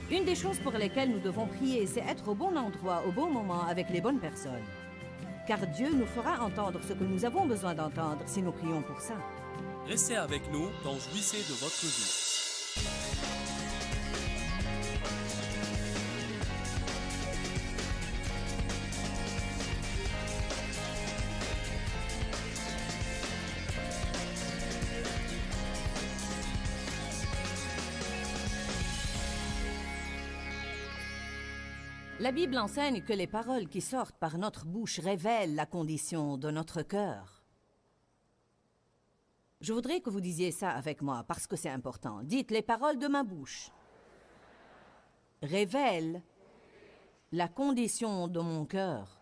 Une des choses pour lesquelles nous devons prier, c'est être au bon endroit, au bon moment, avec les bonnes personnes. Car Dieu nous fera entendre ce que nous avons besoin d'entendre si nous prions pour ça. Restez avec nous dans Jouissez de votre vie. La Bible enseigne que les paroles qui sortent par notre bouche révèlent la condition de notre cœur. Je voudrais que vous disiez ça avec moi, parce que c'est important. Dites, les paroles de ma bouche révèlent la condition de mon cœur.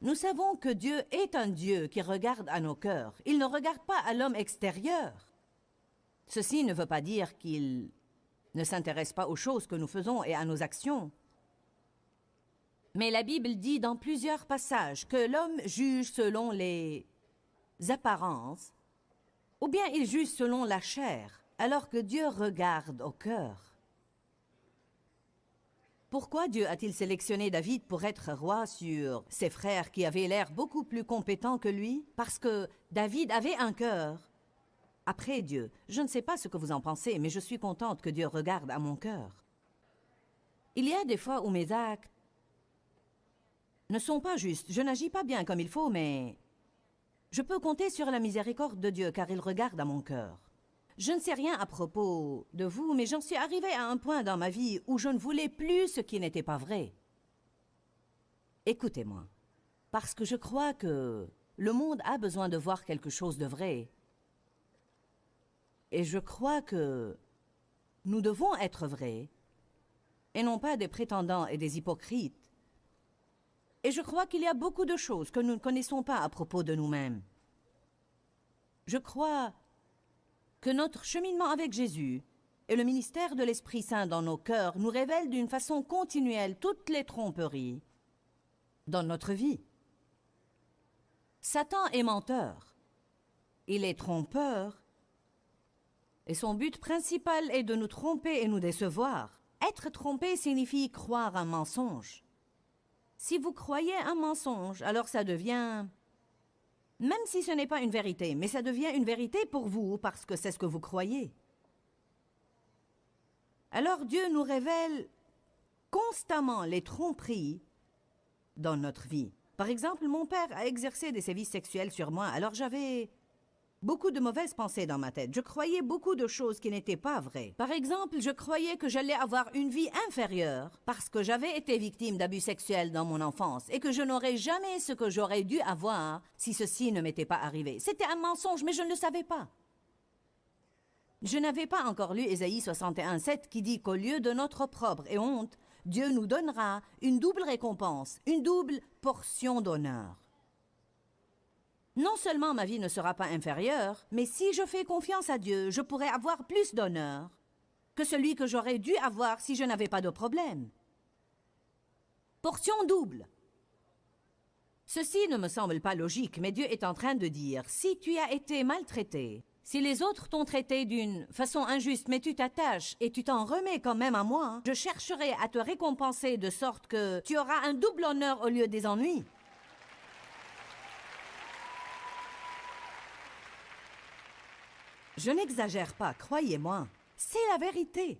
Nous savons que Dieu est un Dieu qui regarde à nos cœurs. Il ne regarde pas à l'homme extérieur. Ceci ne veut pas dire qu'il ne s'intéresse pas aux choses que nous faisons et à nos actions. Mais la Bible dit dans plusieurs passages que l'homme juge selon les apparences, ou bien il juge selon la chair, alors que Dieu regarde au cœur. Pourquoi Dieu a-t-il sélectionné David pour être roi sur ses frères qui avaient l'air beaucoup plus compétents que lui? Parce que David avait un cœur après Dieu. Je ne sais pas ce que vous en pensez, mais je suis contente que Dieu regarde à mon cœur. Il y a des fois où mes actes ne sont pas justes. Je n'agis pas bien comme il faut, mais je peux compter sur la miséricorde de Dieu, car il regarde à mon cœur. Je ne sais rien à propos de vous, mais j'en suis arrivée à un point dans ma vie où je ne voulais plus ce qui n'était pas vrai. Écoutez-moi, parce que je crois que le monde a besoin de voir quelque chose de vrai. Et je crois que nous devons être vrais, et non pas des prétendants et des hypocrites. Et je crois qu'il y a beaucoup de choses que nous ne connaissons pas à propos de nous-mêmes. Je crois que notre cheminement avec Jésus et le ministère de l'Esprit Saint dans nos cœurs nous révèlent d'une façon continuelle toutes les tromperies dans notre vie. Satan est menteur. Il est trompeur. Et son but principal est de nous tromper et nous décevoir. Être trompé signifie croire un mensonge. Si vous croyez un mensonge, alors ça devient... Même si ce n'est pas une vérité, mais ça devient une vérité pour vous parce que c'est ce que vous croyez. Alors Dieu nous révèle constamment les tromperies dans notre vie. Par exemple, mon père a exercé des sévices sexuels sur moi, alors j'avais beaucoup de mauvaises pensées dans ma tête. Je croyais beaucoup de choses qui n'étaient pas vraies. Par exemple, je croyais que j'allais avoir une vie inférieure parce que j'avais été victime d'abus sexuels dans mon enfance et que je n'aurais jamais ce que j'aurais dû avoir si ceci ne m'était pas arrivé. C'était un mensonge, mais je ne le savais pas. Je n'avais pas encore lu Ésaïe 61:7 qui dit qu'au lieu de notre opprobre et honte, Dieu nous donnera une double récompense, une double portion d'honneur. Non seulement ma vie ne sera pas inférieure, mais si je fais confiance à Dieu, je pourrai avoir plus d'honneur que celui que j'aurais dû avoir si je n'avais pas de problème. Portion double. Ceci ne me semble pas logique, mais Dieu est en train de dire, si tu as été maltraité, si les autres t'ont traité d'une façon injuste, mais tu t'attaches et tu t'en remets quand même à moi, je chercherai à te récompenser de sorte que tu auras un double honneur au lieu des ennuis. Je n'exagère pas, croyez-moi. C'est la vérité.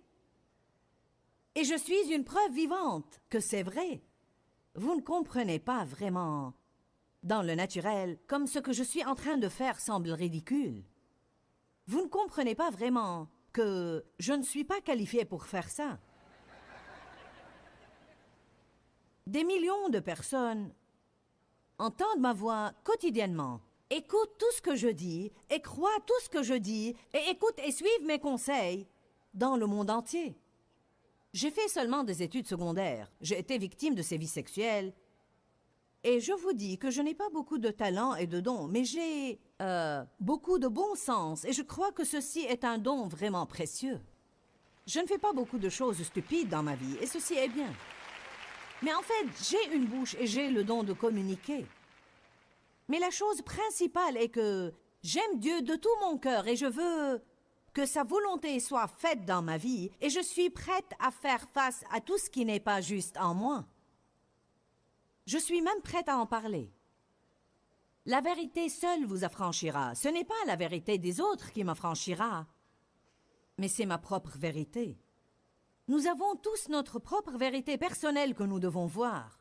Et je suis une preuve vivante que c'est vrai. Vous ne comprenez pas vraiment, dans le naturel, comme ce que je suis en train de faire semble ridicule. Vous ne comprenez pas vraiment que je ne suis pas qualifié pour faire ça. Des millions de personnes entendent ma voix quotidiennement. Écoute tout ce que je dis et crois tout ce que je dis et écoute et suive mes conseils dans le monde entier. J'ai fait seulement des études secondaires. J'ai été victime de sévices sexuels. Et je vous dis que je n'ai pas beaucoup de talent et de dons, mais j'ai beaucoup de bon sens et je crois que ceci est un don vraiment précieux. Je ne fais pas beaucoup de choses stupides dans ma vie et ceci est bien. Mais en fait, j'ai une bouche et j'ai le don de communiquer. Mais la chose principale est que j'aime Dieu de tout mon cœur et je veux que sa volonté soit faite dans ma vie et je suis prête à faire face à tout ce qui n'est pas juste en moi. Je suis même prête à en parler. La vérité seule vous affranchira. Ce n'est pas la vérité des autres qui m'affranchira, mais c'est ma propre vérité. Nous avons tous notre propre vérité personnelle que nous devons voir.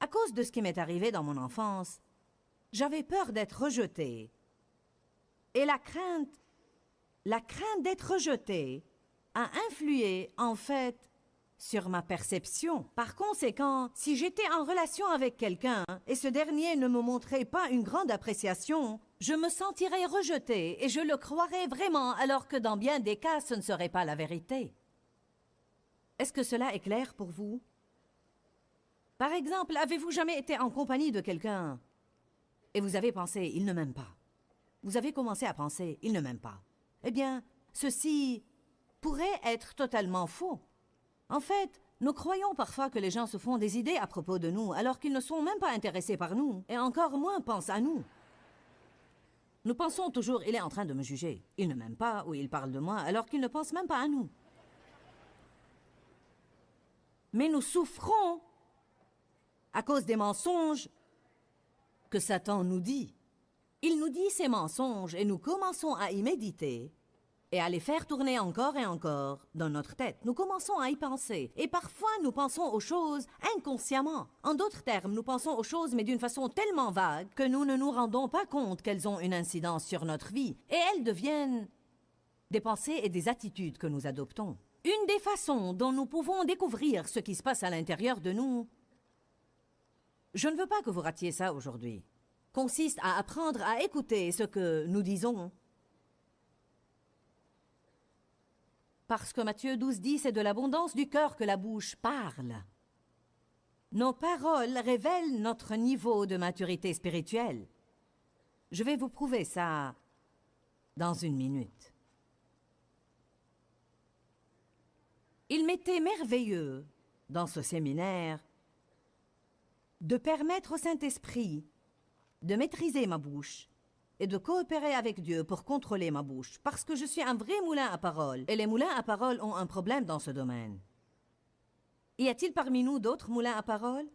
À cause de ce qui m'est arrivé dans mon enfance, j'avais peur d'être rejetée. Et la crainte d'être rejetée a influé, en fait, sur ma perception. Par conséquent, si j'étais en relation avec quelqu'un et ce dernier ne me montrait pas une grande appréciation, je me sentirais rejetée et je le croirais vraiment, alors que dans bien des cas, ce ne serait pas la vérité. Est-ce que cela est clair pour vous? Par exemple, avez-vous jamais été en compagnie de quelqu'un et vous avez pensé « il ne m'aime pas ». Vous avez commencé à penser « il ne m'aime pas ». Eh bien, ceci pourrait être totalement faux. En fait, nous croyons parfois que les gens se font des idées à propos de nous, alors qu'ils ne sont même pas intéressés par nous, et encore moins pensent à nous. Nous pensons toujours « il est en train de me juger », « il ne m'aime pas » ou « il parle de moi », alors qu'il ne pense même pas à nous. Mais nous souffrons à cause des mensonges que Satan nous dit. Il nous dit ces mensonges et nous commençons à y méditer et à les faire tourner encore et encore dans notre tête. Nous commençons à y penser et parfois nous pensons aux choses inconsciemment. En d'autres termes, nous pensons aux choses mais d'une façon tellement vague que nous ne nous rendons pas compte qu'elles ont une incidence sur notre vie et elles deviennent des pensées et des attitudes que nous adoptons. Une des façons dont nous pouvons découvrir ce qui se passe à l'intérieur de nous, je ne veux pas que vous ratiez ça aujourd'hui, consiste à apprendre à écouter ce que nous disons. Parce que Matthieu 12 dit, c'est de l'abondance du cœur que la bouche parle. Nos paroles révèlent notre niveau de maturité spirituelle. Je vais vous prouver ça dans une minute. Il m'était merveilleux, dans ce séminaire, de permettre au Saint-Esprit de maîtriser ma bouche et de coopérer avec Dieu pour contrôler ma bouche, parce que je suis un vrai moulin à parole, et les moulins à parole ont un problème dans ce domaine. Y a-t-il parmi nous d'autres moulins à parole?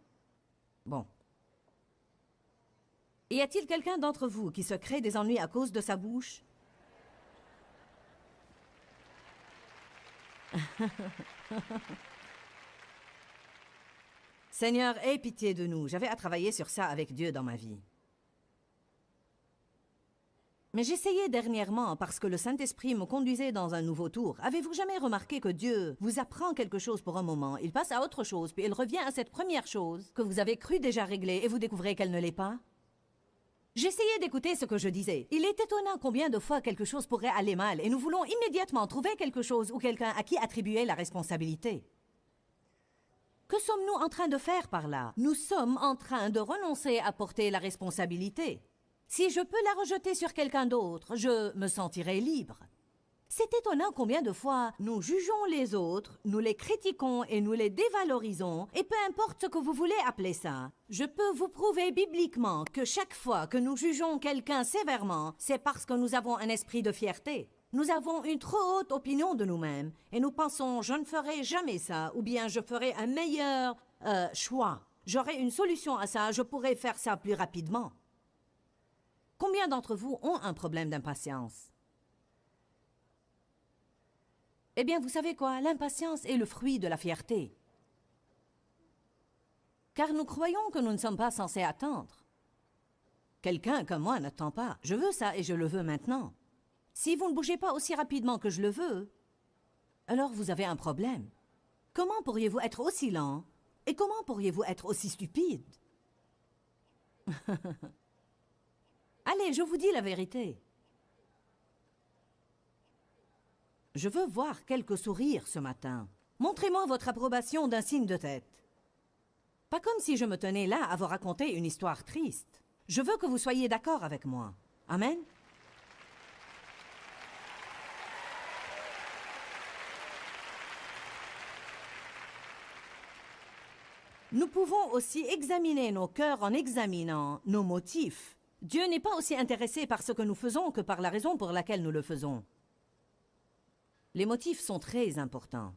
Bon. Y a-t-il quelqu'un d'entre vous qui se crée des ennuis à cause de sa bouche? Seigneur, aie pitié de nous. J'avais à travailler sur ça avec Dieu dans ma vie. Mais j'essayais dernièrement parce que le Saint-Esprit me conduisait dans un nouveau tour. Avez-vous jamais remarqué que Dieu vous apprend quelque chose pour un moment, il passe à autre chose, puis il revient à cette première chose que vous avez cru déjà régler et vous découvrez qu'elle ne l'est pas? J'essayais d'écouter ce que je disais. Il est étonnant combien de fois quelque chose pourrait aller mal et nous voulons immédiatement trouver quelque chose ou quelqu'un à qui attribuer la responsabilité. Que sommes-nous en train de faire par là? Nous sommes en train de renoncer à porter la responsabilité. Si je peux la rejeter sur quelqu'un d'autre, je me sentirai libre. C'est étonnant combien de fois nous jugeons les autres, nous les critiquons et nous les dévalorisons, et peu importe ce que vous voulez appeler ça, je peux vous prouver bibliquement que chaque fois que nous jugeons quelqu'un sévèrement, c'est parce que nous avons un esprit de fierté. Nous avons une trop haute opinion de nous-mêmes, et nous pensons « je ne ferai jamais ça » ou bien « je ferai un meilleur choix. J'aurai une solution à ça, je pourrai faire ça plus rapidement. » Combien d'entre vous ont un problème d'impatience? Eh bien, vous savez quoi? L'impatience est le fruit de la fierté. Car nous croyons que nous ne sommes pas censés attendre. Quelqu'un comme moi n'attend pas. Je veux ça et je le veux maintenant. Si vous ne bougez pas aussi rapidement que je le veux, alors vous avez un problème. Comment pourriez-vous être aussi lent? Et comment pourriez-vous être aussi stupide? Allez, je vous dis la vérité. Je veux voir quelques sourires ce matin. Montrez-moi votre approbation d'un signe de tête. Pas comme si je me tenais là à vous raconter une histoire triste. Je veux que vous soyez d'accord avec moi. Amen? Nous pouvons aussi examiner nos cœurs en examinant nos motifs. Dieu n'est pas aussi intéressé par ce que nous faisons que par la raison pour laquelle nous le faisons. Les motifs sont très importants.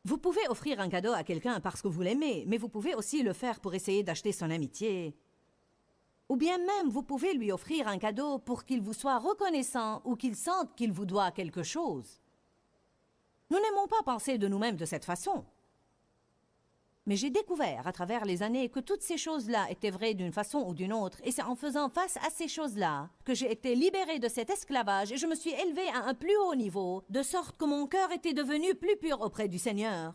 Vous pouvez offrir un cadeau à quelqu'un parce que vous l'aimez, mais vous pouvez aussi le faire pour essayer d'acheter son amitié. Ou bien même, vous pouvez lui offrir un cadeau pour qu'il vous soit reconnaissant ou qu'il sente qu'il vous doit quelque chose. Nous n'aimons pas penser de nous-mêmes de cette façon. Mais j'ai découvert à travers les années que toutes ces choses-là étaient vraies d'une façon ou d'une autre, et c'est en faisant face à ces choses-là que j'ai été libérée de cet esclavage et je me suis élevée à un plus haut niveau, de sorte que mon cœur était devenu plus pur auprès du Seigneur.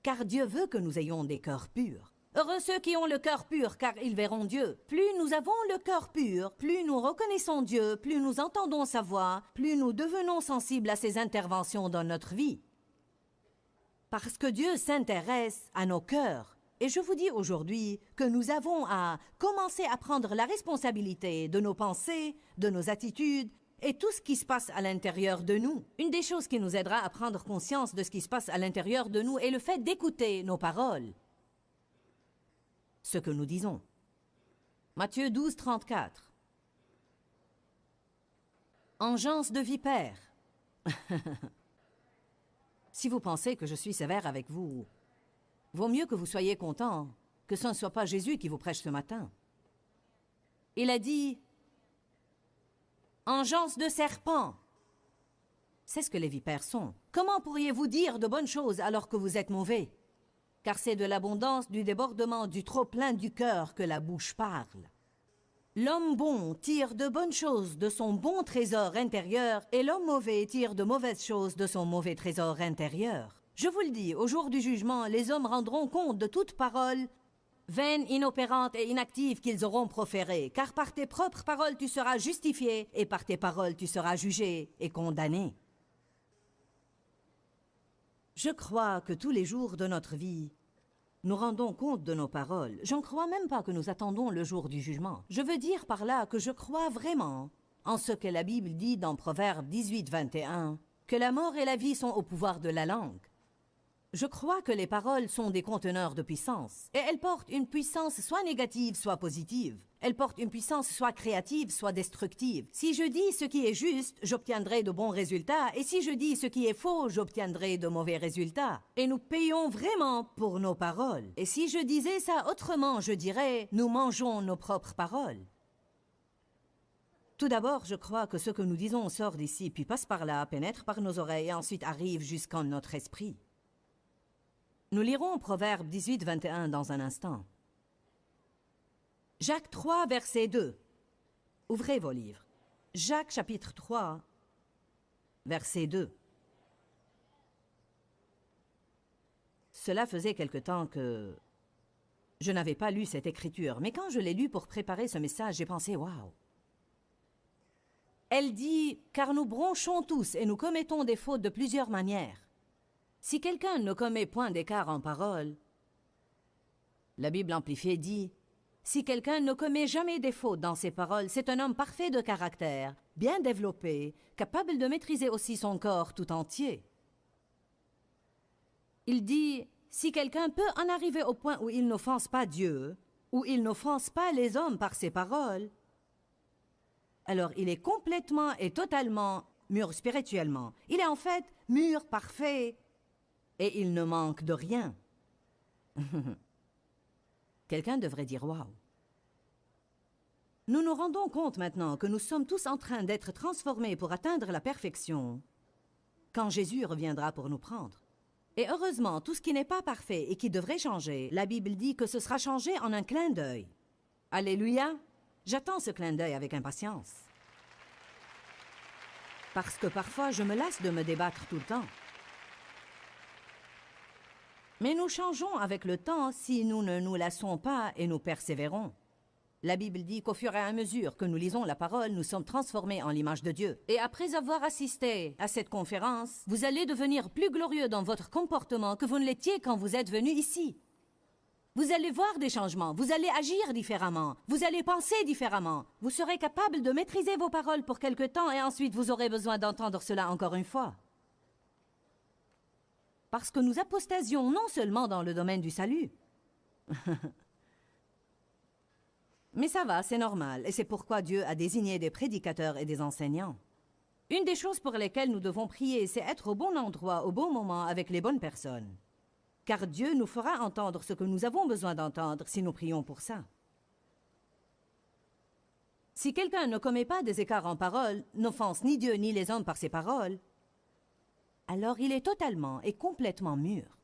Car Dieu veut que nous ayons des cœurs purs. Heureux ceux qui ont le cœur pur, car ils verront Dieu. Plus nous avons le cœur pur, plus nous reconnaissons Dieu, plus nous entendons sa voix, plus nous devenons sensibles à ses interventions dans notre vie. Parce que Dieu s'intéresse à nos cœurs. Et je vous dis aujourd'hui que nous avons à commencer à prendre la responsabilité de nos pensées, de nos attitudes et tout ce qui se passe à l'intérieur de nous. Une des choses qui nous aidera à prendre conscience de ce qui se passe à l'intérieur de nous est le fait d'écouter nos paroles. Ce que nous disons. Matthieu 12, 34. Engeance de vipère. Si vous pensez que je suis sévère avec vous, vaut mieux que vous soyez content que ce ne soit pas Jésus qui vous prêche ce matin. Il a dit « Engeance de serpent ». C'est ce que les vipères sont. Comment pourriez-vous dire de bonnes choses alors que vous êtes mauvais? Car c'est de l'abondance, du débordement, du trop-plein du cœur que la bouche parle. L'homme bon tire de bonnes choses de son bon trésor intérieur et l'homme mauvais tire de mauvaises choses de son mauvais trésor intérieur. Je vous le dis, au jour du jugement, les hommes rendront compte de toute parole vaine, inopérante et inactive qu'ils auront proférée, car par tes propres paroles tu seras justifié et par tes paroles tu seras jugé et condamné. Je crois que tous les jours de notre vie, nous rendons compte de nos paroles. Je ne crois même pas que nous attendons le jour du jugement. Je veux dire par là que je crois vraiment en ce que la Bible dit dans Proverbe 18, 21, que la mort et la vie sont au pouvoir de la langue. Je crois que les paroles sont des conteneurs de puissance, et elles portent une puissance soit négative, soit positive. Elles portent une puissance soit créative, soit destructive. Si je dis ce qui est juste, j'obtiendrai de bons résultats, et si je dis ce qui est faux, j'obtiendrai de mauvais résultats. Et nous payons vraiment pour nos paroles. Et si je disais ça autrement, je dirais, nous mangeons nos propres paroles. Tout d'abord, je crois que ce que nous disons sort d'ici, puis passe par là, pénètre par nos oreilles, et ensuite arrive jusqu'en notre esprit. Nous lirons Proverbe 18, 21 dans un instant. Jacques 3, verset 2. Ouvrez vos livres. Jacques chapitre 3, verset 2. Cela faisait quelque temps que je n'avais pas lu cette écriture, mais quand je l'ai lue pour préparer ce message, j'ai pensé « Waouh !» Elle dit « Car nous bronchons tous et nous commettons des fautes de plusieurs manières. Si quelqu'un ne commet point d'écart en parole, la Bible amplifiée dit « Si quelqu'un ne commet jamais des fautes dans ses paroles, c'est un homme parfait de caractère, bien développé, capable de maîtriser aussi son corps tout entier. » Il dit « Si quelqu'un peut en arriver au point où il n'offense pas Dieu, où il n'offense pas les hommes par ses paroles, alors il est complètement et totalement mûr spirituellement. Il est en fait mûr, parfait, et il ne manque de rien. » Quelqu'un devrait dire « Waouh !» Nous nous rendons compte maintenant que nous sommes tous en train d'être transformés pour atteindre la perfection quand Jésus reviendra pour nous prendre. Et heureusement, tout ce qui n'est pas parfait et qui devrait changer, la Bible dit que ce sera changé en un clin d'œil. Alléluia! J'attends ce clin d'œil avec impatience. Parce que parfois, je me lasse de me débattre tout le temps. Mais nous changeons avec le temps si nous ne nous lassons pas et nous persévérons. La Bible dit qu'au fur et à mesure que nous lisons la parole, nous sommes transformés en l'image de Dieu. Et après avoir assisté à cette conférence, vous allez devenir plus glorieux dans votre comportement que vous ne l'étiez quand vous êtes venu ici. Vous allez voir des changements, vous allez agir différemment, vous allez penser différemment. Vous serez capable de maîtriser vos paroles pour quelque temps et ensuite vous aurez besoin d'entendre cela encore une fois. Parce que nous apostasions non seulement dans le domaine du salut. Mais ça va, c'est normal, et c'est pourquoi Dieu a désigné des prédicateurs et des enseignants. Une des choses pour lesquelles nous devons prier, c'est être au bon endroit, au bon moment, avec les bonnes personnes. Car Dieu nous fera entendre ce que nous avons besoin d'entendre si nous prions pour ça. Si quelqu'un ne commet pas des écarts en parole, n'offense ni Dieu ni les hommes par ses paroles, alors il est totalement et complètement mûr.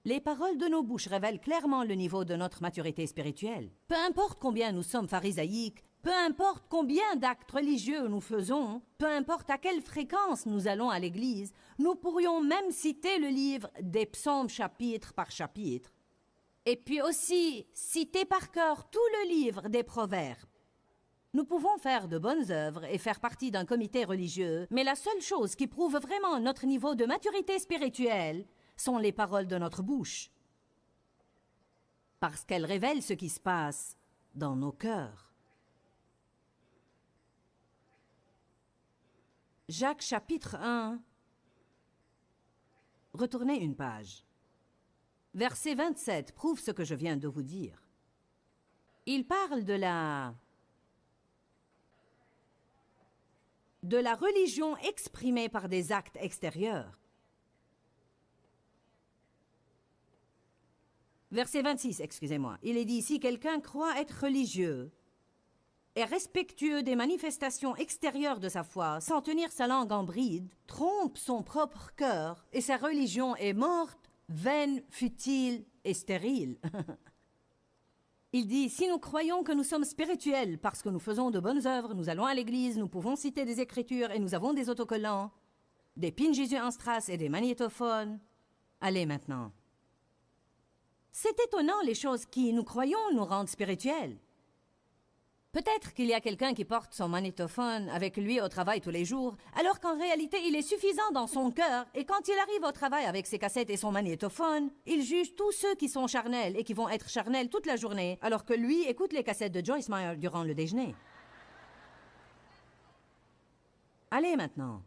Les paroles de nos bouches révèlent clairement le niveau de notre maturité spirituelle. Peu importe combien nous sommes pharisaïques, peu importe combien d'actes religieux nous faisons, peu importe à quelle fréquence nous allons à l'église, nous pourrions même citer le livre des psaumes chapitre par chapitre. Et puis aussi citer par cœur tout le livre des proverbes. Nous pouvons faire de bonnes œuvres et faire partie d'un comité religieux, mais la seule chose qui prouve vraiment notre niveau de maturité spirituelle sont les paroles de notre bouche. Parce qu'elles révèlent ce qui se passe dans nos cœurs. Jacques chapitre 1. Retournez une page. Verset 27 prouve ce que je viens de vous dire. Il parle de la religion exprimée par des actes extérieurs. Verset 26, excusez-moi. Il est dit, si quelqu'un croit être religieux et respectueux des manifestations extérieures de sa foi, sans tenir sa langue en bride, trompe son propre cœur, et sa religion est morte, vaine, futile et stérile. Il dit, si nous croyons que nous sommes spirituels parce que nous faisons de bonnes œuvres, nous allons à l'église, nous pouvons citer des écritures et nous avons des autocollants, des pins Jésus en strass et des magnétophones. Allez maintenant. C'est étonnant les choses qui, nous croyons, nous rendent spirituels. Peut-être qu'il y a quelqu'un qui porte son magnétophone avec lui au travail tous les jours, alors qu'en réalité, il est suffisant dans son cœur, et quand il arrive au travail avec ses cassettes et son magnétophone, il juge tous ceux qui sont charnels et qui vont être charnels toute la journée, alors que lui écoute les cassettes de Joyce Meyer durant le déjeuner. Allez maintenant.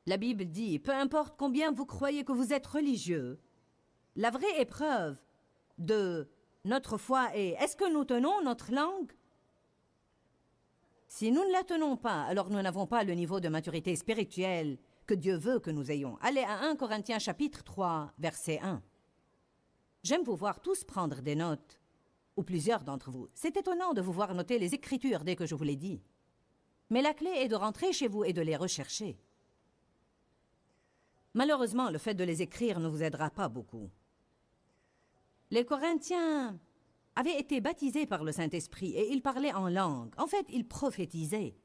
La Bible dit, peu importe combien vous croyez que vous êtes religieux, la vraie épreuve de notre foi est, est-ce que nous tenons notre langue? Si nous ne la tenons pas, alors nous n'avons pas le niveau de maturité spirituelle que Dieu veut que nous ayons. Allez à 1 Corinthiens chapitre 3, verset 1. J'aime vous voir tous prendre des notes, ou plusieurs d'entre vous. C'est étonnant de vous voir noter les Écritures dès que je vous l'ai dit. Mais la clé est de rentrer chez vous et de les rechercher. Malheureusement, le fait de les écrire ne vous aidera pas beaucoup. Les Corinthiens avaient été baptisés par le Saint-Esprit et ils parlaient en langue. En fait, ils prophétisaient.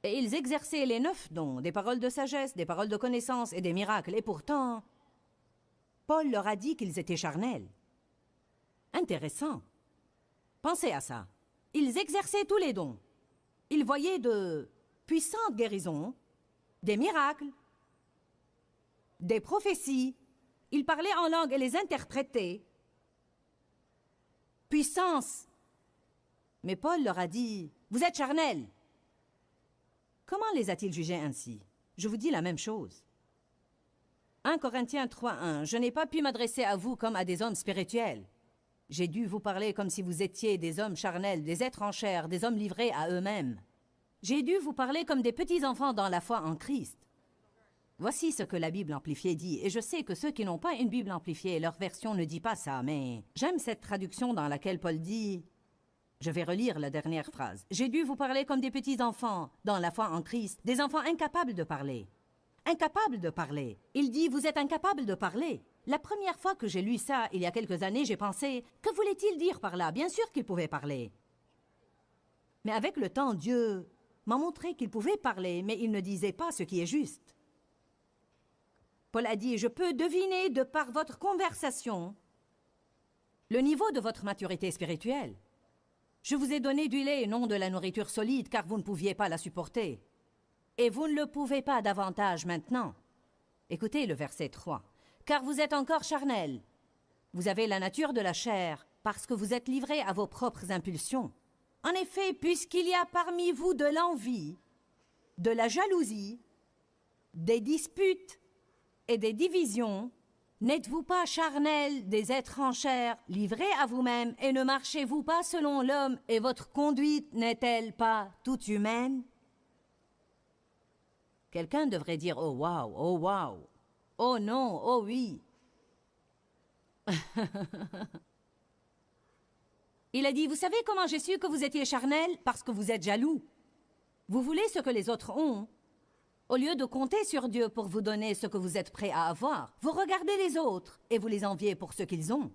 Et ils exerçaient les 9 dons, des paroles de sagesse, des paroles de connaissance et des miracles. Et pourtant, Paul leur a dit qu'ils étaient charnels. Intéressant. Pensez à ça. Ils exerçaient tous les dons. Ils voyaient de puissantes guérisons, des miracles, des prophéties. Ils parlaient en langue et les interprétaient. Puissance. Mais Paul leur a dit, vous êtes charnels. Comment les a-t-il jugés ainsi? Je vous dis la même chose. 1 Corinthiens 3.1, je n'ai pas pu m'adresser à vous comme à des hommes spirituels. J'ai dû vous parler comme si vous étiez des hommes charnels, des êtres en chair, des hommes livrés à eux-mêmes. J'ai dû vous parler comme des petits-enfants dans la foi en Christ. Voici ce que la Bible amplifiée dit, et je sais que ceux qui n'ont pas une Bible amplifiée, leur version ne dit pas ça, mais j'aime cette traduction dans laquelle Paul dit, je vais relire la dernière phrase, « J'ai dû vous parler comme des petits-enfants, dans la foi en Christ, des enfants incapables de parler. » Incapables de parler. Il dit, vous êtes incapables de parler. La première fois que j'ai lu ça, il y a quelques années, j'ai pensé, que voulait-il dire par là? Bien sûr qu'il pouvait parler. Mais avec le temps, Dieu m'a montré qu'il pouvait parler, mais il ne disait pas ce qui est juste. Paul a dit, je peux deviner de par votre conversation le niveau de votre maturité spirituelle. Je vous ai donné du lait et non de la nourriture solide, car vous ne pouviez pas la supporter. Et vous ne le pouvez pas davantage maintenant. Écoutez le verset 3. Car vous êtes encore charnel. Vous avez la nature de la chair, parce que vous êtes livrés à vos propres impulsions. En effet, puisqu'il y a parmi vous de l'envie, de la jalousie, des disputes et des divisions, N'êtes-vous pas charnels, des êtres en chair, livrés à vous-même, et ne marchez-vous pas selon l'homme, et votre conduite n'est-elle pas toute humaine? Quelqu'un devrait dire « Oh wow, oh wow, oh non, oh oui ». Il a dit « Vous savez comment j'ai su que vous étiez charnels? Parce que vous êtes jaloux. Vous voulez ce que les autres ont. Au lieu de compter sur Dieu pour vous donner ce que vous êtes prêt à avoir, vous regardez les autres et vous les enviez pour ce qu'ils ont.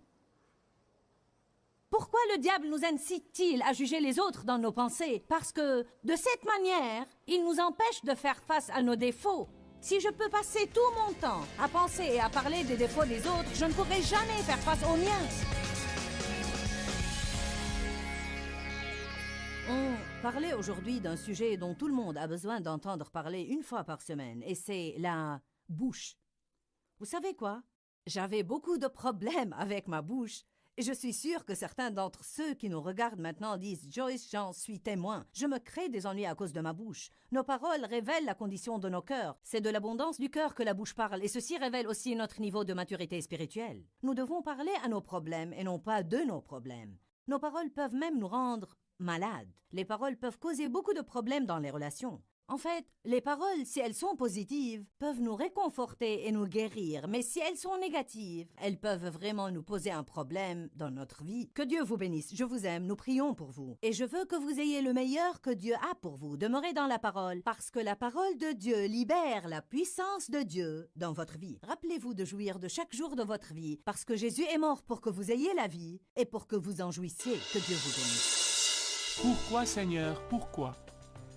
Pourquoi le diable nous incite-t-il à juger les autres dans nos pensées? Parce que, de cette manière, il nous empêche de faire face à nos défauts. Si je peux passer tout mon temps à penser et à parler des défauts des autres, je ne pourrai jamais faire face aux miens. On parlait aujourd'hui d'un sujet dont tout le monde a besoin d'entendre parler une fois par semaine, et c'est la bouche. Vous savez quoi? J'avais beaucoup de problèmes avec ma bouche, et je suis sûre que certains d'entre ceux qui nous regardent maintenant disent « Joyce, j'en suis témoin. Je me crée des ennuis à cause de ma bouche. Nos paroles révèlent la condition de nos cœurs. C'est de l'abondance du cœur que la bouche parle, et ceci révèle aussi notre niveau de maturité spirituelle. Nous devons parler à nos problèmes et non pas de nos problèmes. Nos paroles peuvent même nous rendre malades. Les paroles peuvent causer beaucoup de problèmes dans les relations. En fait, les paroles, si elles sont positives, peuvent nous réconforter et nous guérir, mais si elles sont négatives, elles peuvent vraiment nous poser un problème dans notre vie. Que Dieu vous bénisse, je vous aime, nous prions pour vous. Et je veux que vous ayez le meilleur que Dieu a pour vous. Demeurez dans la parole, parce que la parole de Dieu libère la puissance de Dieu dans votre vie. Rappelez-vous de jouir de chaque jour de votre vie, parce que Jésus est mort pour que vous ayez la vie et pour que vous en jouissiez. Que Dieu vous bénisse. Pourquoi Seigneur, pourquoi?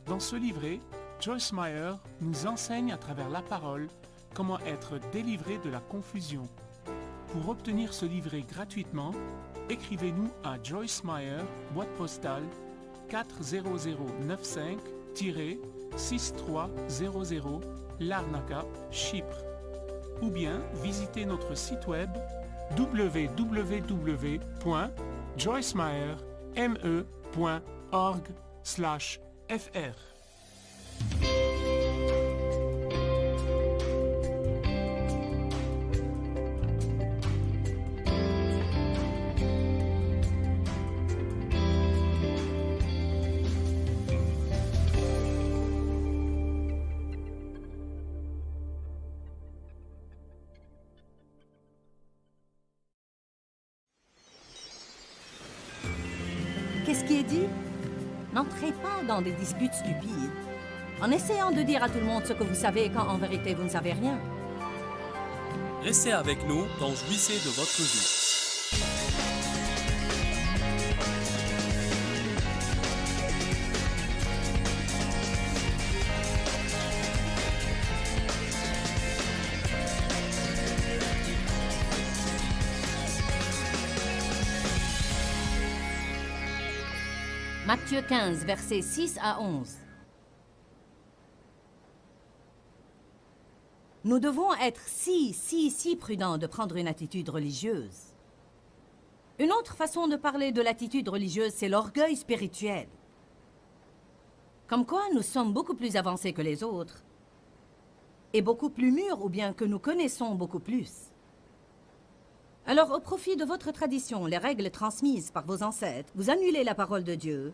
Dans ce livret, Joyce Meyer nous enseigne à travers la parole comment être délivré de la confusion. Pour obtenir ce livret gratuitement, écrivez-nous à Joyce Meyer, boîte postale 40095-6300 Larnaca, Chypre. Ou bien visitez notre site web www.joycemeyer.org/fr. Qu'est-ce qui est dit? N'entrez pas dans des disputes stupides, en essayant de dire à tout le monde ce que vous savez quand en vérité vous ne savez rien. Restez avec nous dans Jouissez de votre vie. Matthieu 15, versets 6 à 11. Nous devons être si prudents de prendre une attitude religieuse. Une autre façon de parler de l'attitude religieuse, c'est l'orgueil spirituel. Comme quoi, nous sommes beaucoup plus avancés que les autres, et beaucoup plus mûrs, ou bien que nous connaissons beaucoup plus. Alors, au profit de votre tradition, les règles transmises par vos ancêtres, vous annulez la parole de Dieu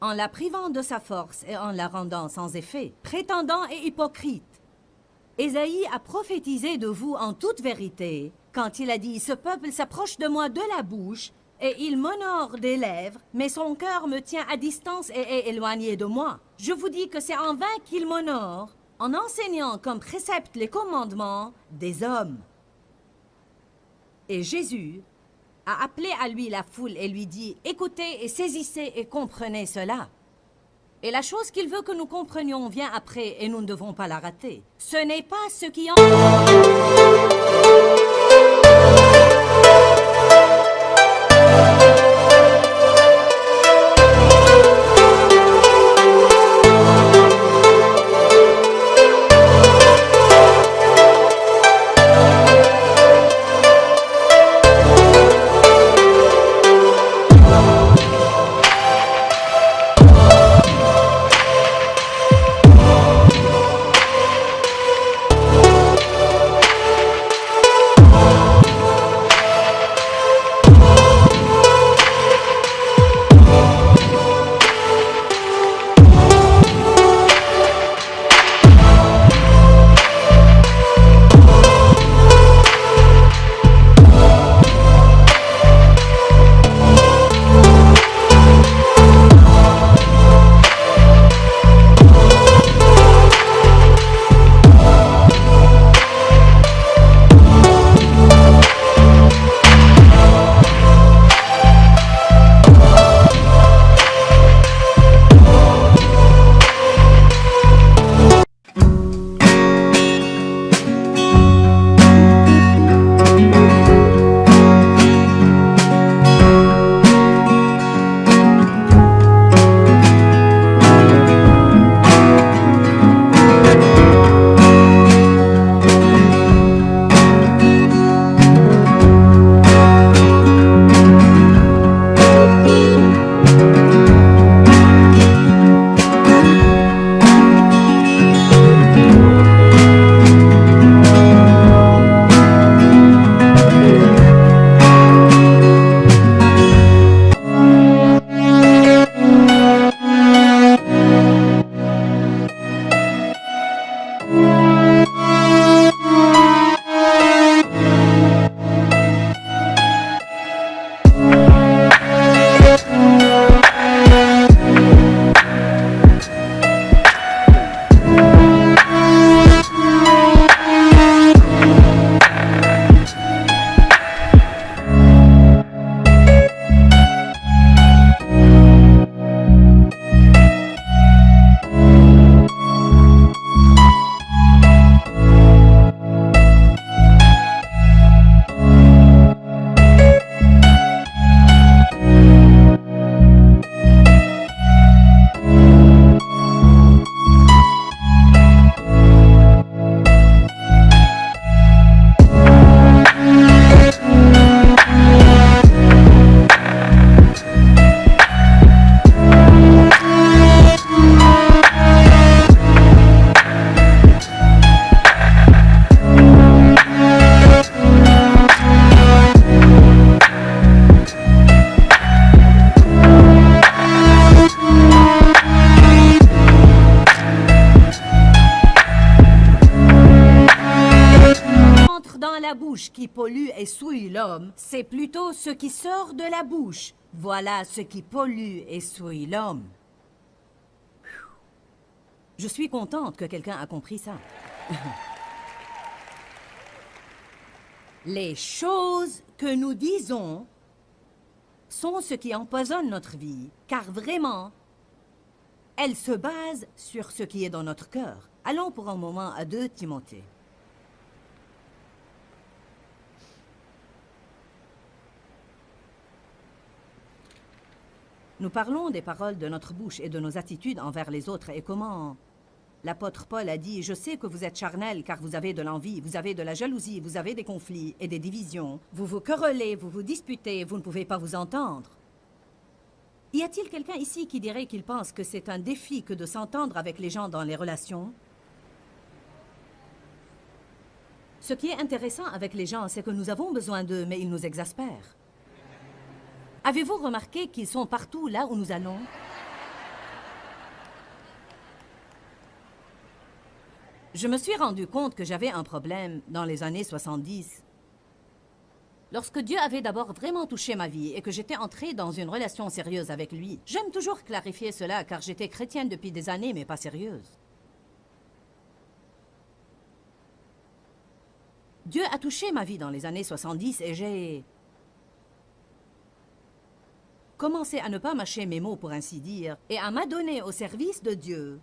en la privant de sa force et en la rendant sans effet, prétendant et hypocrite. Ésaïe a prophétisé de vous en toute vérité quand il a dit « Ce peuple s'approche de moi de la bouche et il m'honore des lèvres, mais son cœur me tient à distance et est éloigné de moi. Je vous dis que c'est en vain qu'il m'honore, en enseignant comme précepte les commandements des hommes. » Et Jésus a appelé à lui la foule et lui dit « Écoutez et saisissez et comprenez cela. » Et la chose qu'il veut que nous comprenions vient après et nous ne devons pas la rater. Ce n'est pas ce qui en... bouche qui pollue et souille l'homme, c'est plutôt ce qui sort de la bouche. Voilà ce qui pollue et souille l'homme. Je suis contente que quelqu'un a compris ça. Les choses que nous disons sont ce qui empoisonne notre vie, car vraiment, elles se basent sur ce qui est dans notre cœur. Allons pour un moment à 2 Timothée. Nous parlons des paroles de notre bouche et de nos attitudes envers les autres et comment l'apôtre Paul a dit « Je sais que vous êtes charnels car vous avez de l'envie, vous avez de la jalousie, vous avez des conflits et des divisions. Vous vous querellez, vous vous disputez, vous ne pouvez pas vous entendre. » Y a-t-il quelqu'un ici qui dirait qu'il pense que c'est un défi que de s'entendre avec les gens dans les relations? Ce qui est intéressant avec les gens, c'est que nous avons besoin d'eux, mais ils nous exaspèrent. Avez-vous remarqué qu'ils sont partout là où nous allons? Je me suis rendu compte que j'avais un problème dans les années 70. Lorsque Dieu avait d'abord vraiment touché ma vie et que j'étais entrée dans une relation sérieuse avec lui. J'aime toujours clarifier cela car j'étais chrétienne depuis des années mais pas sérieuse. Dieu a touché ma vie dans les années 70 et j'ai commencé à ne pas mâcher mes mots pour ainsi dire et à m'adonner au service de Dieu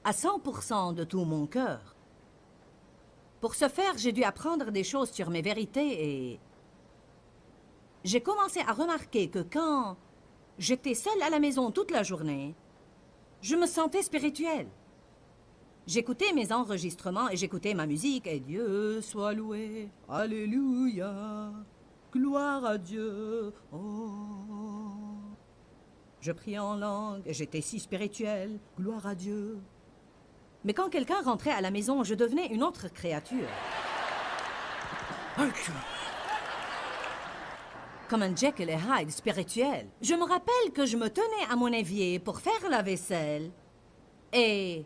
à 100% de tout mon cœur. Pour ce faire, j'ai dû apprendre des choses sur mes vérités et j'ai commencé à remarquer que quand j'étais seule à la maison toute la journée, je me sentais spirituelle. J'écoutais mes enregistrements et j'écoutais ma musique et Dieu soit loué, Alléluia, gloire à Dieu, oh. Je priais en langue et j'étais si spirituelle, gloire à Dieu. Mais quand quelqu'un rentrait à la maison, je devenais une autre créature. Comme un Jekyll et Hyde spirituel. Je me rappelle que je me tenais à mon évier pour faire la vaisselle et...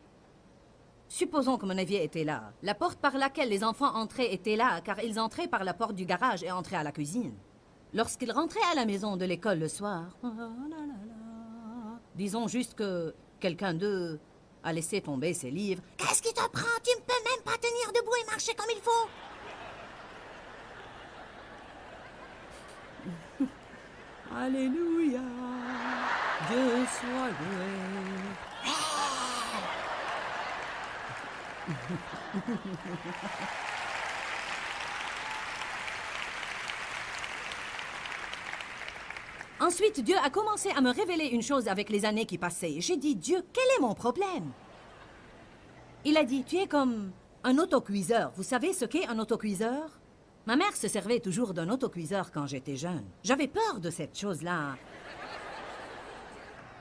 Supposons que mon évier était là. La porte par laquelle les enfants entraient était là, car ils entraient par la porte du garage et entraient à la cuisine. Lorsqu'ils rentraient à la maison de l'école le soir, disons juste que quelqu'un d'eux a laissé tomber ses livres. « Qu'est-ce qui te prend? Tu ne peux même pas tenir debout et marcher comme il faut !» Alléluia, Dieu soit loué. Ensuite, Dieu a commencé à me révéler une chose avec les années qui passaient. J'ai dit, Dieu, quel est mon problème? Il a dit, tu es comme un autocuiseur. Vous savez ce qu'est un autocuiseur? Ma mère se servait toujours d'un autocuiseur quand j'étais jeune. J'avais peur de cette chose-là.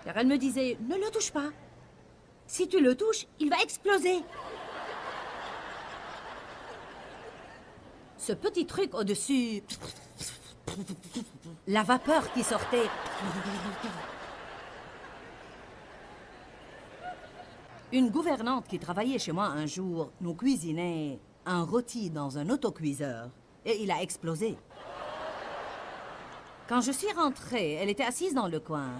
Car elle me disait, ne le touche pas. Si tu le touches, il va exploser. Ce petit truc au-dessus... La vapeur qui sortait... Une gouvernante qui travaillait chez moi un jour nous cuisinait un rôti dans un autocuiseur et il a explosé. Quand je suis rentrée, elle était assise dans le coin,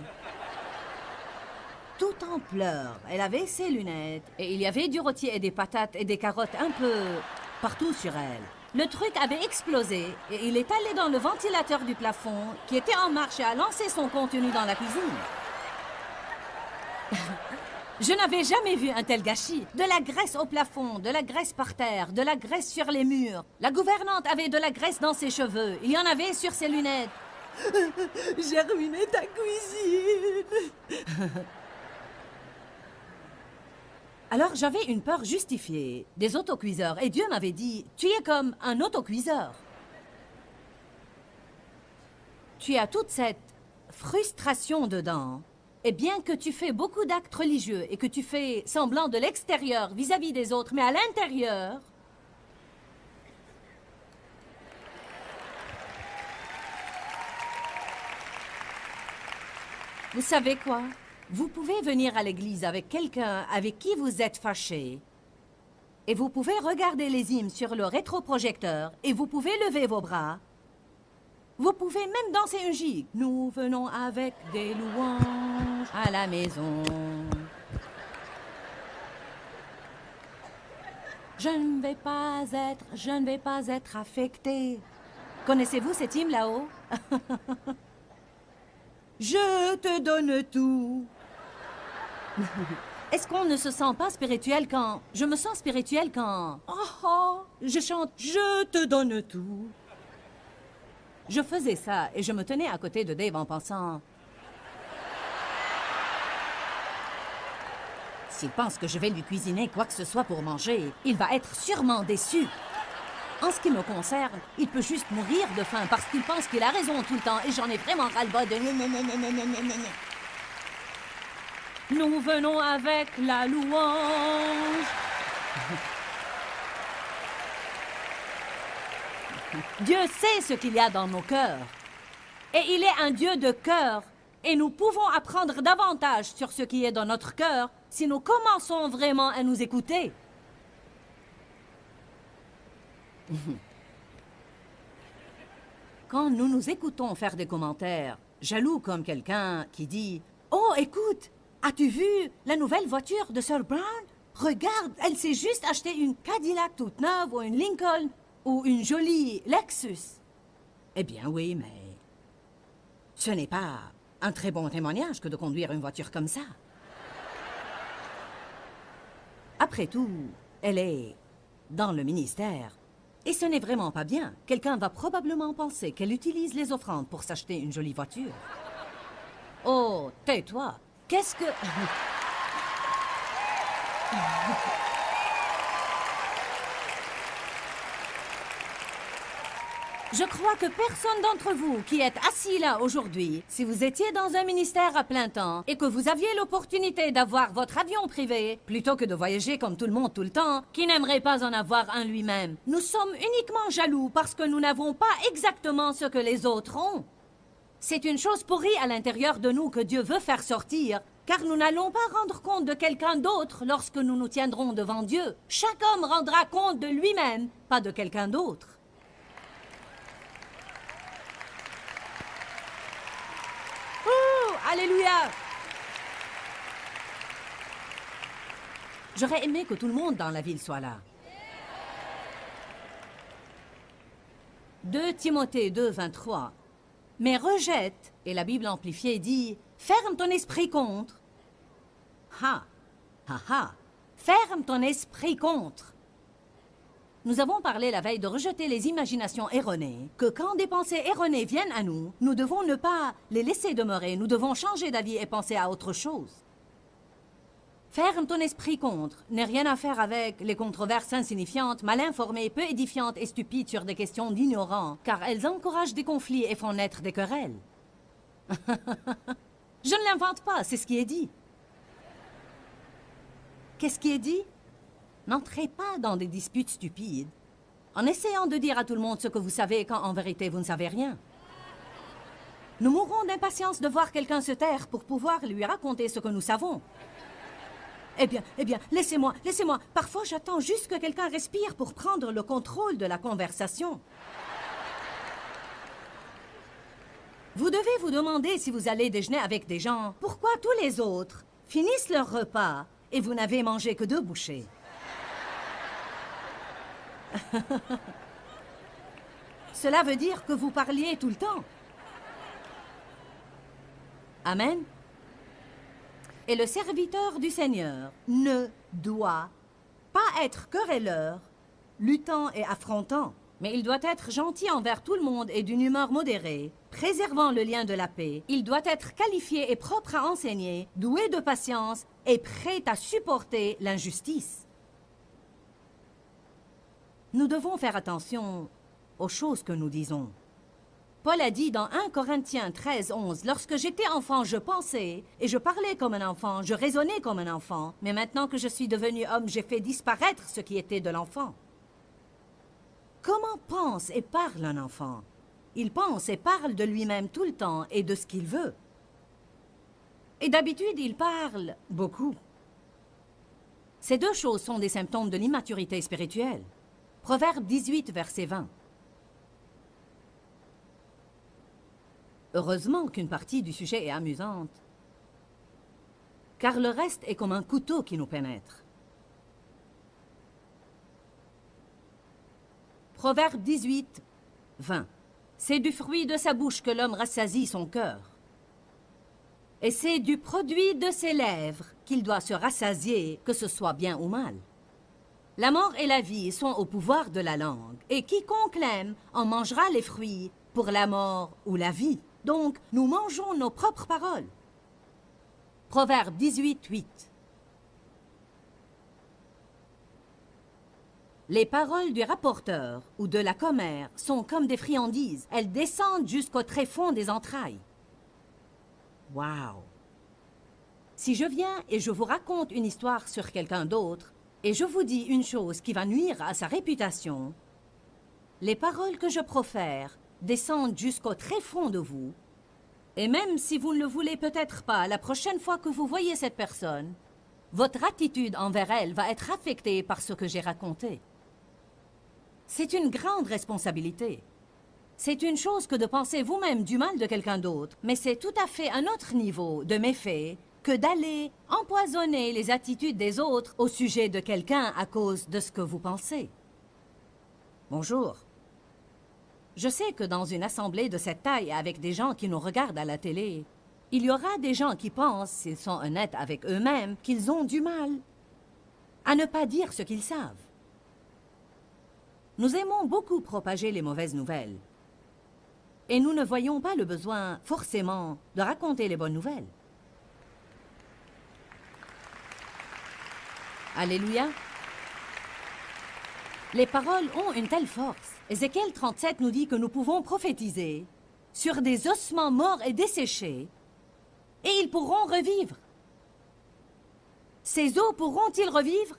tout en pleurs. Elle avait ses lunettes et il y avait du rôti et des patates et des carottes un peu partout sur elle. Le truc avait explosé et il est allé dans le ventilateur du plafond qui était en marche et a lancé son contenu dans la cuisine. Je n'avais jamais vu un tel gâchis. De la graisse au plafond, de la graisse par terre, de la graisse sur les murs. La gouvernante avait de la graisse dans ses cheveux. Il y en avait sur ses lunettes. J'ai ruiné ta cuisine. Alors j'avais une peur justifiée des autocuiseurs et Dieu m'avait dit, tu es comme un autocuiseur. Tu as toute cette frustration dedans. Et bien que tu fais beaucoup d'actes religieux et que tu fais semblant de l'extérieur vis-à-vis des autres, mais à l'intérieur, vous savez quoi? Vous pouvez venir à l'église avec quelqu'un avec qui vous êtes fâché Et vous pouvez regarder les hymnes sur le rétroprojecteur et vous pouvez lever vos bras. Vous pouvez même danser un gig. Nous venons avec des louanges à la maison. Je ne vais pas être affecté. Connaissez-vous cet hymne là-haut? Je te donne tout. Est-ce qu'on ne se sent pas spirituel quand... Je me sens spirituel quand... je chante « Je te donne tout ». Je faisais ça et je me tenais à côté de Dave en pensant... S'il pense que je vais lui cuisiner quoi que ce soit pour manger, il va être sûrement déçu. En ce qui me concerne, il peut juste mourir de faim parce qu'il pense qu'il a raison tout le temps et j'en ai vraiment ras-le-bas de... Nous venons avec la louange. Dieu sait ce qu'il y a dans nos cœurs. Et il est un Dieu de cœur. Et nous pouvons apprendre davantage sur ce qui est dans notre cœur si nous commençons vraiment à nous écouter. Quand nous nous écoutons faire des commentaires, jaloux comme quelqu'un qui dit « Oh, écoute, as-tu vu la nouvelle voiture de Sir Brown? Regarde, elle s'est juste acheté une Cadillac toute neuve ou une Lincoln ou une jolie Lexus. » Eh bien oui, mais ce n'est pas un très bon témoignage que de conduire une voiture comme ça. Après tout, elle est dans le ministère. Et ce n'est vraiment pas bien. Quelqu'un va probablement penser qu'elle utilise les offrandes pour s'acheter une jolie voiture. Oh, tais-toi. Qu'est-ce que... Je crois que personne d'entre vous qui êtes assis là aujourd'hui, si vous étiez dans un ministère à plein temps et que vous aviez l'opportunité d'avoir votre avion privé, plutôt que de voyager comme tout le monde tout le temps, qui n'aimerait pas en avoir un lui-même. Nous sommes uniquement jaloux parce que nous n'avons pas exactement ce que les autres ont. C'est une chose pourrie à l'intérieur de nous que Dieu veut faire sortir, car nous n'allons pas rendre compte de quelqu'un d'autre lorsque nous nous tiendrons devant Dieu. Chaque homme rendra compte de lui-même, pas de quelqu'un d'autre. Alléluia! J'aurais aimé que tout le monde dans la ville soit là. 2 Timothée 2, 23. Mais rejette, et la Bible amplifiée dit, ferme ton esprit contre. Ferme ton esprit contre. Nous avons parlé la veille de rejeter les imaginations erronées, que quand des pensées erronées viennent à nous, nous devons ne pas les laisser demeurer, nous devons changer d'avis et penser à autre chose. Ferme ton esprit contre n'est rien à faire avec les controverses insignifiantes, mal informées, peu édifiantes et stupides sur des questions d'ignorants, car elles encouragent des conflits et font naître des querelles. Je ne l'invente pas, c'est ce qui est dit. Qu'est-ce qui est dit? N'entrez pas dans des disputes stupides en essayant de dire à tout le monde ce que vous savez quand en vérité vous ne savez rien. Nous mourrons d'impatience de voir quelqu'un se taire pour pouvoir lui raconter ce que nous savons. Eh bien, laissez-moi. Parfois, j'attends juste que quelqu'un respire pour prendre le contrôle de la conversation. Vous devez vous demander si vous allez déjeuner avec des gens, pourquoi tous les autres finissent leur repas et vous n'avez mangé que 2 bouchées. Cela veut dire que vous parliez tout le temps. Amen. Et le serviteur du Seigneur ne doit pas être querelleur, luttant et affrontant, mais il doit être gentil envers tout le monde et d'une humeur modérée, préservant le lien de la paix. Il doit être qualifié et propre à enseigner, doué de patience et prêt à supporter l'injustice. Nous devons faire attention aux choses que nous disons. Paul a dit dans 1 Corinthiens 13, 11, « Lorsque j'étais enfant, je pensais et je parlais comme un enfant, je raisonnais comme un enfant, mais maintenant que je suis devenu homme, j'ai fait disparaître ce qui était de l'enfant. » Comment pense et parle un enfant? Il pense et parle de lui-même tout le temps et de ce qu'il veut. Et d'habitude, il parle beaucoup. Ces deux choses sont des symptômes de l'immaturité spirituelle. Proverbe 18, verset 20. Heureusement qu'une partie du sujet est amusante, car le reste est comme un couteau qui nous pénètre. Proverbe 18, 20. C'est du fruit de sa bouche que l'homme rassasie son cœur. Et c'est du produit de ses lèvres qu'il doit se rassasier, que ce soit bien ou mal. La mort et la vie sont au pouvoir de la langue, et quiconque l'aime en mangera les fruits pour la mort ou la vie. Donc, nous mangeons nos propres paroles. Proverbe 18, 8. Les paroles du rapporteur ou de la commère sont comme des friandises. Elles descendent jusqu'au tréfonds des entrailles. Wow! Si je viens et je vous raconte une histoire sur quelqu'un d'autre, et je vous dis une chose qui va nuire à sa réputation, les paroles que je profère descendent jusqu'au tréfonds de vous, et même si vous ne le voulez peut-être pas, la prochaine fois que vous voyez cette personne, votre attitude envers elle va être affectée par ce que j'ai raconté. C'est une grande responsabilité. C'est une chose que de penser vous-même du mal de quelqu'un d'autre, mais c'est tout à fait un autre niveau de méfait que d'aller empoisonner les attitudes des autres au sujet de quelqu'un à cause de ce que vous pensez. Bonjour. Je sais que dans une assemblée de cette taille avec des gens qui nous regardent à la télé, il y aura des gens qui pensent, s'ils sont honnêtes avec eux-mêmes, qu'ils ont du mal à ne pas dire ce qu'ils savent. Nous aimons beaucoup propager les mauvaises nouvelles. Et nous ne voyons pas le besoin, forcément, de raconter les bonnes nouvelles. Alléluia. Les paroles ont une telle force. Ézéchiel 37 nous dit que nous pouvons prophétiser sur des ossements morts et desséchés, et ils pourront revivre. Ces os pourront-ils revivre?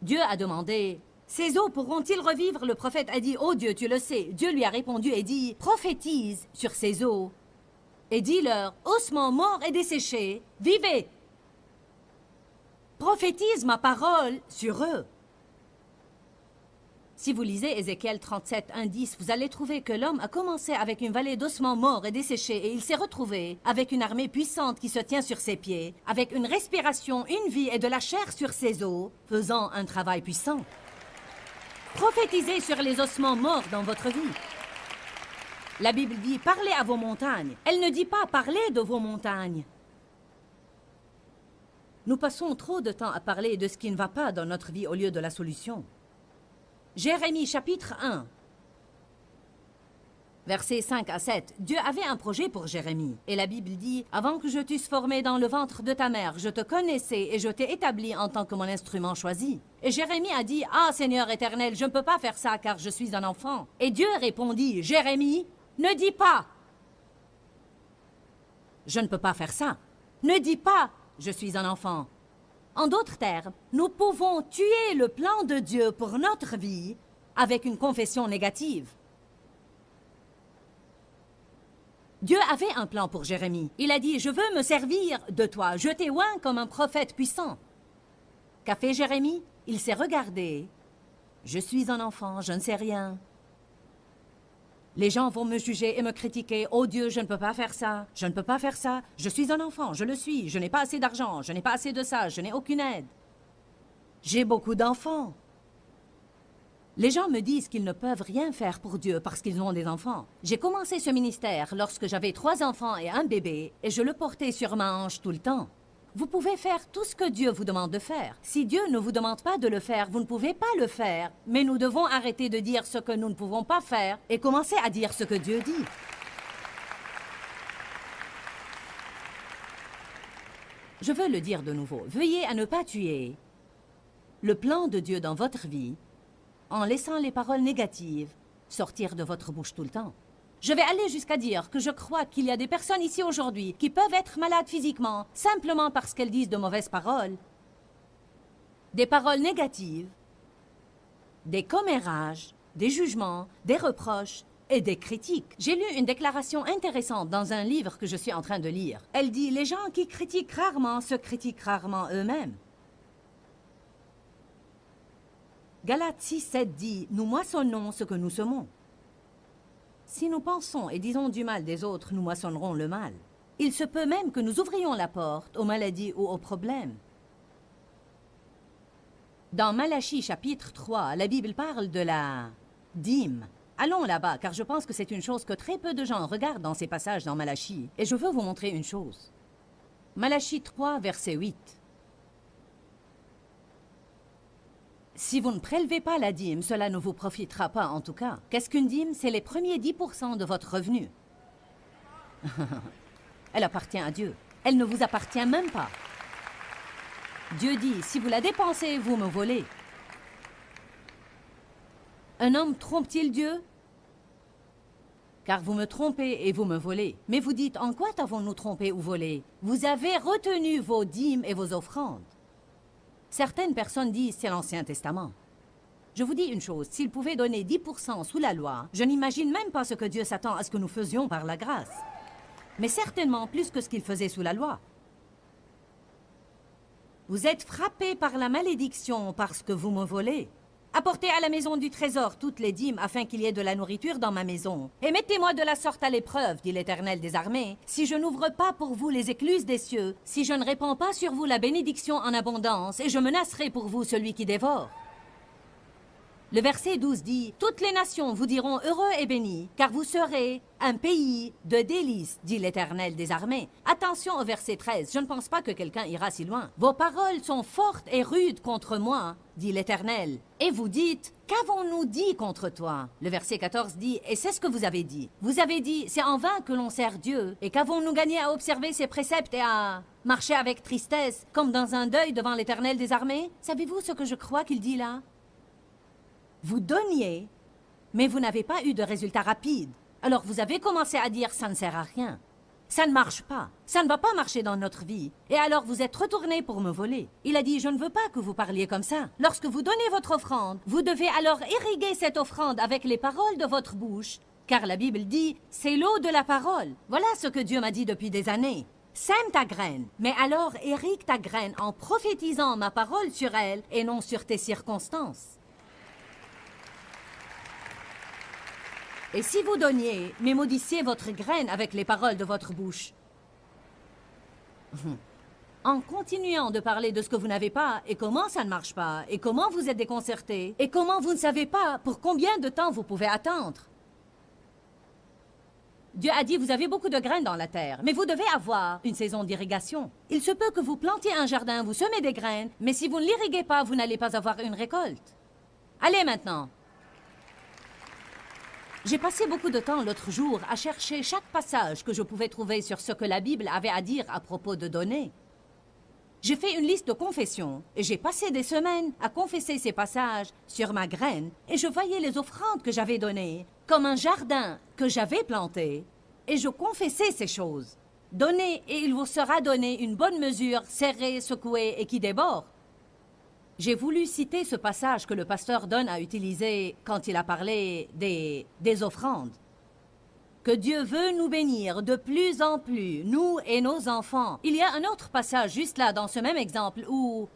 Dieu a demandé, ces os pourront-ils revivre? Le prophète a dit, oh Dieu, tu le sais. Dieu lui a répondu et dit, prophétise sur ces os, et dis-leur, ossements morts et desséchés, vivez! Prophétise ma parole sur eux. Si vous lisez Ézéchiel 37, 1, 10, vous allez trouver que l'homme a commencé avec une vallée d'ossements morts et desséchés et il s'est retrouvé avec une armée puissante qui se tient sur ses pieds, avec une respiration, une vie et de la chair sur ses os, faisant un travail puissant. Prophétisez sur les ossements morts dans votre vie. La Bible dit « Parlez à vos montagnes ». Elle ne dit pas « Parlez de vos montagnes ». Nous passons trop de temps à parler de ce qui ne va pas dans notre vie au lieu de la solution. Jérémie chapitre 1, versets 5 à 7. Dieu avait un projet pour Jérémie. Et la Bible dit, « Avant que je t'eusse formé dans le ventre de ta mère, je te connaissais et je t'ai établi en tant que mon instrument choisi. » Et Jérémie a dit, « Ah, Seigneur éternel, je ne peux pas faire ça car je suis un enfant. » Et Dieu répondit, « Jérémie, ne dis pas. Je ne peux pas faire ça. Ne dis pas. Je suis un enfant. » En d'autres termes, nous pouvons tuer le plan de Dieu pour notre vie avec une confession négative. Dieu avait un plan pour Jérémie. Il a dit, « Je veux me servir de toi. Je t'ai oint comme un prophète puissant. » Qu'a fait Jérémie? Il s'est regardé. « Je suis un enfant, je ne sais rien. Les gens vont me juger et me critiquer. « Oh Dieu, je ne peux pas faire ça. Je ne peux pas faire ça. Je suis un enfant, je le suis. Je n'ai pas assez d'argent. Je n'ai pas assez de ça. Je n'ai aucune aide. J'ai beaucoup d'enfants. » Les gens me disent qu'ils ne peuvent rien faire pour Dieu parce qu'ils ont des enfants. J'ai commencé ce ministère lorsque j'avais 3 enfants et un bébé et je le portais sur ma hanche tout le temps. Vous pouvez faire tout ce que Dieu vous demande de faire. Si Dieu ne vous demande pas de le faire, vous ne pouvez pas le faire. Mais nous devons arrêter de dire ce que nous ne pouvons pas faire et commencer à dire ce que Dieu dit. Je veux le dire de nouveau. Veuillez à ne pas tuer le plan de Dieu dans votre vie en laissant les paroles négatives sortir de votre bouche tout le temps. Je vais aller jusqu'à dire que je crois qu'il y a des personnes ici aujourd'hui qui peuvent être malades physiquement simplement parce qu'elles disent de mauvaises paroles, des paroles négatives, des commérages, des jugements, des reproches, et des critiques. J'ai lu une déclaration intéressante dans un livre que je suis en train de lire. Elle dit « Les gens qui critiquent rarement se critiquent rarement eux-mêmes. » Galates 6:7 dit « Nous moissonnons ce que nous semons. » Si nous pensons et disons du mal des autres, nous moissonnerons le mal. Il se peut même que nous ouvrions la porte aux maladies ou aux problèmes. Dans Malachie chapitre 3, la Bible parle de la dîme. Allons là-bas, car je pense que c'est une chose que très peu de gens regardent dans ces passages dans Malachie. Et je veux vous montrer une chose. Malachie 3, verset 8. Si vous ne prélevez pas la dîme, cela ne vous profitera pas en tout cas. Qu'est-ce qu'une dîme? C'est les premiers 10% de votre revenu. Elle appartient à Dieu. Elle ne vous appartient même pas. Dieu dit, si vous la dépensez, vous me volez. Un homme trompe-t-il Dieu? Car vous me trompez et vous me volez. Mais vous dites, en quoi t'avons-nous trompé ou volé? Vous avez retenu vos dîmes et vos offrandes. Certaines personnes disent, c'est l'Ancien Testament. Je vous dis une chose, s'il pouvait donner 10% sous la loi, je n'imagine même pas ce que Dieu s'attend à ce que nous faisions par la grâce. Mais certainement plus que ce qu'il faisait sous la loi. Vous êtes frappés par la malédiction parce que vous me volez. Apportez à la maison du trésor toutes les dîmes afin qu'il y ait de la nourriture dans ma maison. Et mettez-moi de la sorte à l'épreuve, dit l'Éternel des armées, si je n'ouvre pas pour vous les écluses des cieux, si je ne répands pas sur vous la bénédiction en abondance, et je menacerai pour vous celui qui dévore. Le verset 12 dit, « Toutes les nations vous diront heureux et bénis, car vous serez un pays de délices, dit l'Éternel des armées. » Attention au verset 13, je ne pense pas que quelqu'un ira si loin. « Vos paroles sont fortes et rudes contre moi, dit l'Éternel. Et vous dites, qu'avons-nous dit contre toi ?» Le verset 14 dit, « Et c'est ce que vous avez dit. Vous avez dit, c'est en vain que l'on sert Dieu, et qu'avons-nous gagné à observer ses préceptes et à marcher avec tristesse, comme dans un deuil devant l'Éternel des armées ?» Savez-vous ce que je crois qu'il dit là? Vous donniez, mais vous n'avez pas eu de résultat rapide. Alors vous avez commencé à dire « ça ne sert à rien ». Ça ne marche pas. Ça ne va pas marcher dans notre vie. Et alors vous êtes retourné pour me voler. Il a dit « je ne veux pas que vous parliez comme ça. Lorsque vous donnez votre offrande, vous devez alors irriguer cette offrande avec les paroles de votre bouche. Car la Bible dit « c'est l'eau de la parole ». Voilà ce que Dieu m'a dit depuis des années. Sème ta graine, mais alors irrigue ta graine en prophétisant ma parole sur elle et non sur tes circonstances. Et si vous donniez, mais maudissiez votre graine avec les paroles de votre bouche. En continuant de parler de ce que vous n'avez pas, et comment ça ne marche pas, et comment vous êtes déconcerté, et comment vous ne savez pas pour combien de temps vous pouvez attendre. Dieu a dit, vous avez beaucoup de graines dans la terre, mais vous devez avoir une saison d'irrigation. Il se peut que vous plantiez un jardin, vous semez des graines, mais si vous ne l'irriguez pas, vous n'allez pas avoir une récolte. Allez maintenant. J'ai passé beaucoup de temps l'autre jour à chercher chaque passage que je pouvais trouver sur ce que la Bible avait à dire à propos de donner. J'ai fait une liste de confessions et j'ai passé des semaines à confesser ces passages sur ma graine et je voyais les offrandes que j'avais données comme un jardin que j'avais planté et je confessais ces choses. Donnez et il vous sera donné une bonne mesure, serrée, secouée et qui déborde. J'ai voulu citer ce passage que le pasteur Don a utilisé quand il a parlé des offrandes. Que Dieu veut nous bénir de plus en plus, nous et nos enfants. Il y a un autre passage juste là dans ce même exemple où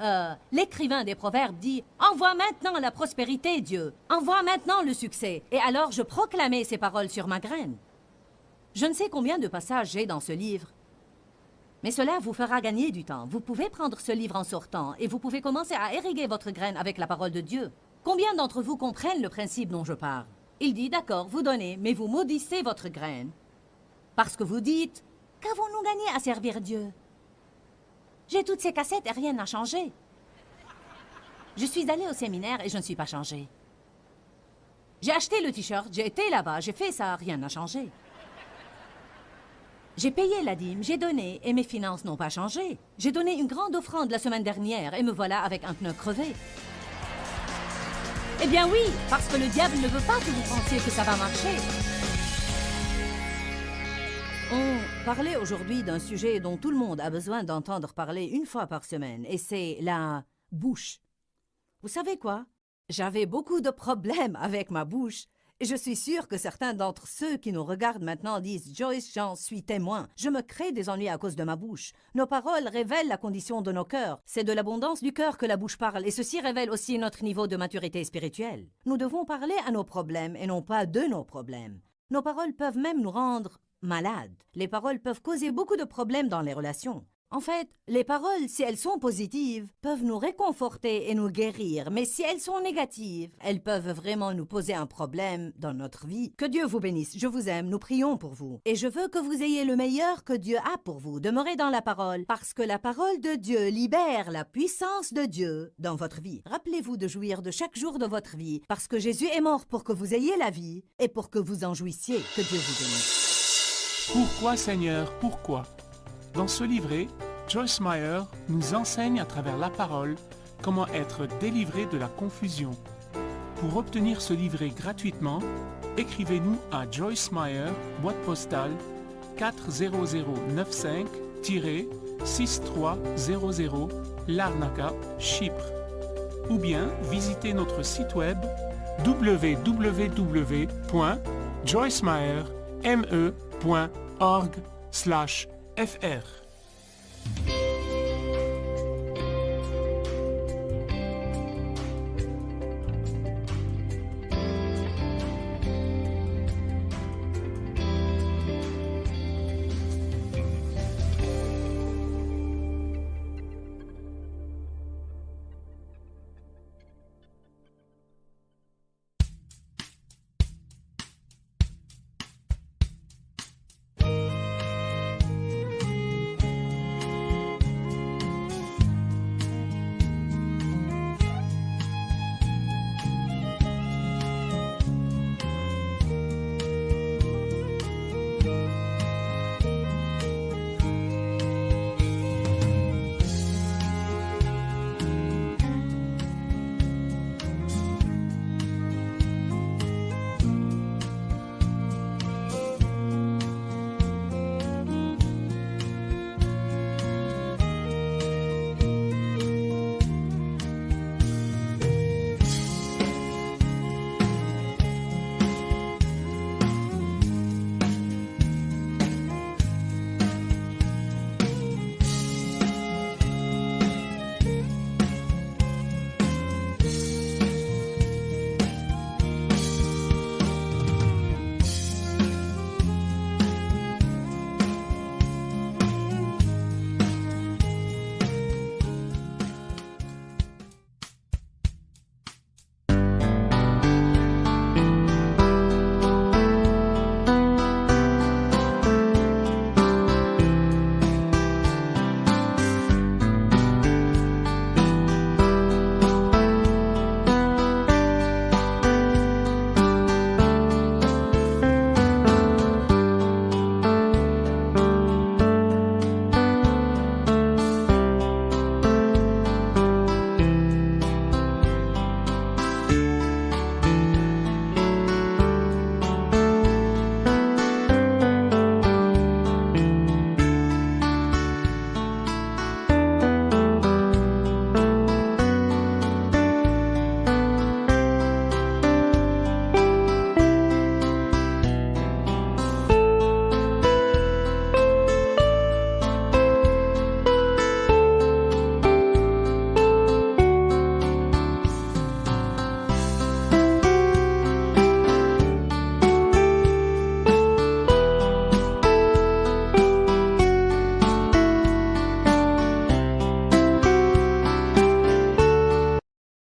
l'écrivain des Proverbes dit « Envoie maintenant la prospérité, Dieu. Envoie maintenant le succès. » Et alors je proclamais ces paroles sur ma graine. Je ne sais combien de passages j'ai dans ce livre. Mais cela vous fera gagner du temps. Vous pouvez prendre ce livre en sortant et vous pouvez commencer à irriguer votre graine avec la parole de Dieu. Combien d'entre vous comprennent le principe dont je parle? Il dit, d'accord, vous donnez, mais vous maudissez votre graine. Parce que vous dites, qu'avons-nous gagné à servir Dieu? J'ai toutes ces cassettes et rien n'a changé. Je suis allée au séminaire et je ne suis pas changée. J'ai acheté le t-shirt, j'ai été là-bas, j'ai fait ça, rien n'a changé. J'ai payé la dîme, j'ai donné, et mes finances n'ont pas changé. J'ai donné une grande offrande la semaine dernière, et me voilà avec un pneu crevé. Eh bien oui, parce que le diable ne veut pas que vous pensiez que ça va marcher. On parlait aujourd'hui d'un sujet dont tout le monde a besoin d'entendre parler une fois par semaine, et c'est la bouche. Vous savez quoi? J'avais beaucoup de problèmes avec ma bouche, Et je suis sûre que certains d'entre ceux qui nous regardent maintenant disent « Joyce, j'en suis témoin. Je me crée des ennuis à cause de ma bouche. Nos paroles révèlent la condition de nos cœurs. C'est de l'abondance du cœur que la bouche parle, et ceci révèle aussi notre niveau de maturité spirituelle. Nous devons parler à nos problèmes et non pas de nos problèmes. Nos paroles peuvent même nous rendre malades. Les paroles peuvent causer beaucoup de problèmes dans les relations. En fait, les paroles, si elles sont positives, peuvent nous réconforter et nous guérir, mais si elles sont négatives, elles peuvent vraiment nous poser un problème dans notre vie. Que Dieu vous bénisse, je vous aime, nous prions pour vous. Et je veux que vous ayez le meilleur que Dieu a pour vous. Demeurez dans la parole, parce que la parole de Dieu libère la puissance de Dieu dans votre vie. Rappelez-vous de jouir de chaque jour de votre vie, parce que Jésus est mort pour que vous ayez la vie et pour que vous en jouissiez. Que Dieu vous bénisse. Pourquoi Seigneur, pourquoi? Dans ce livret, Joyce Meyer nous enseigne à travers la parole comment être délivré de la confusion. Pour obtenir ce livret gratuitement, écrivez-nous à Joyce Meyer, boîte postale 40095-6300 Larnaca, Chypre. Ou bien visitez notre site web www.joycemeyer.org/fr.